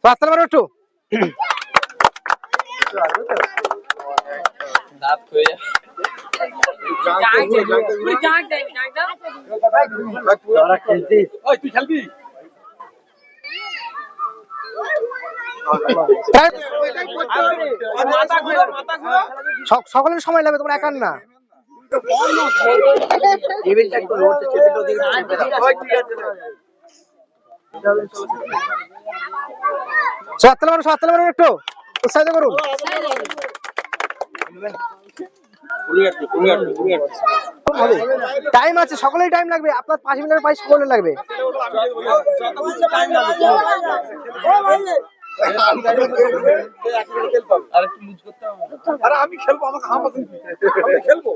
রাস্তা মারো একটু। সকলের সময় লাগবে, তোমার একার না। সাততলা মানুষ একটু উৎসাহিত করুন। টাইম আছে, সকলেই টাইম লাগবে। আপনার 5 মিনিটের 5 সকলের লাগবে। আমি খেলবো, আমাকে খেলবো।